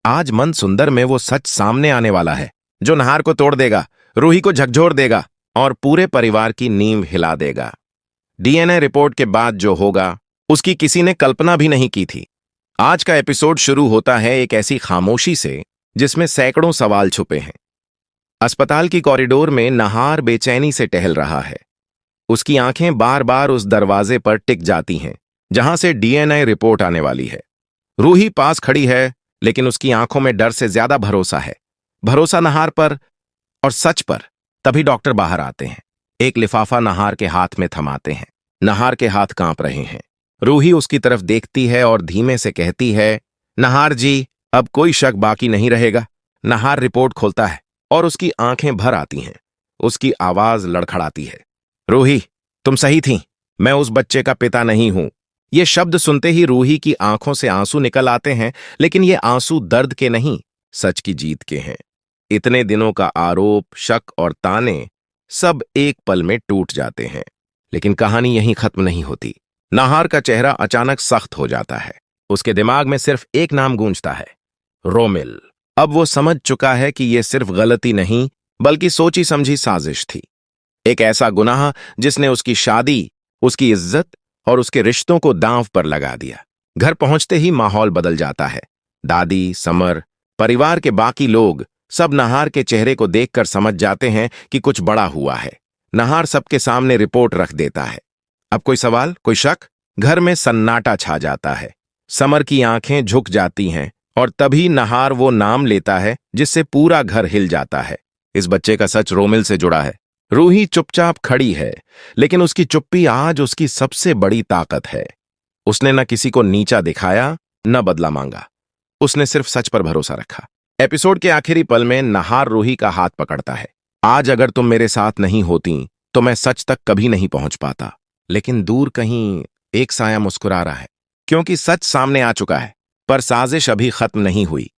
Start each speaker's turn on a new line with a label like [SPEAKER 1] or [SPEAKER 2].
[SPEAKER 1] आज मन सुंदर में वो सच सामने आने वाला है जो नहार को तोड़ देगा, रूही को झकझोर देगा और पूरे परिवार की नींव हिला देगा। डीएनए रिपोर्ट के बाद जो होगा उसकी किसी ने कल्पना भी नहीं की थी। आज का एपिसोड शुरू होता है एक ऐसी खामोशी से जिसमें सैकड़ों सवाल छुपे हैं। अस्पताल की कॉरिडोर में नहार बेचैनी से टहल रहा है। उसकी आंखें बार बार उस दरवाजे पर टिक जाती हैं जहां से डीएनए रिपोर्ट आने वाली है। रूही पास खड़ी है, लेकिन उसकी आंखों में डर से ज्यादा भरोसा है। भरोसा नहार पर और सच पर। तभी डॉक्टर बाहर आते हैं। एक लिफाफा नहार के हाथ में थमाते हैं। नहार के हाथ कांप रहे हैं। रूही उसकी तरफ देखती है और धीमे से कहती है, नहार जी, अब कोई शक बाकी नहीं रहेगा। नहार रिपोर्ट खोलता है और उसकी आंखें भर आती हैं। उसकी आवाज लड़खड़ाती है, रूही, तुम सही थी, मैं उस बच्चे का पिता नहीं हूं। ये शब्द सुनते ही रूही की आंखों से आंसू निकल आते हैं, लेकिन ये आंसू दर्द के नहीं, सच की जीत के हैं। इतने दिनों का आरोप, शक और ताने सब एक पल में टूट जाते हैं। लेकिन कहानी यहीं खत्म नहीं होती। नहार का चेहरा अचानक सख्त हो जाता है। उसके दिमाग में सिर्फ एक नाम गूंजता है, रोमिल। अब वो समझ चुका है कि ये सिर्फ गलती नहीं, बल्कि सोची समझी साजिश थी। एक ऐसा गुनाह जिसने उसकी शादी, उसकी इज्जत और उसके रिश्तों को दांव पर लगा दिया। घर पहुंचते ही माहौल बदल जाता है। दादी, समर, परिवार के बाकी लोग सब नहार के चेहरे को देखकर समझ जाते हैं कि कुछ बड़ा हुआ है। नहार सबके सामने रिपोर्ट रख देता है। अब कोई सवाल, कोई शक? घर में सन्नाटा छा जाता है। समर की आंखें झुक जाती हैं और तभी नहार वो नाम लेता है जिससे पूरा घर हिल जाता है। इस बच्चे का सच रोमिल से जुड़ा है। रूही चुपचाप खड़ी है, लेकिन उसकी चुप्पी आज उसकी सबसे बड़ी ताकत है। उसने न किसी को नीचा दिखाया, न बदला मांगा। उसने सिर्फ सच पर भरोसा रखा। एपिसोड के आखिरी पल में नहार रूही का हाथ पकड़ता है। आज अगर तुम मेरे साथ नहीं होती तो मैं सच तक कभी नहीं पहुंच पाता। लेकिन दूर कहीं एक साया मुस्कुरा रहा है, क्योंकि सच सामने आ चुका है। पर साजिश अभी खत्म नहीं हुई।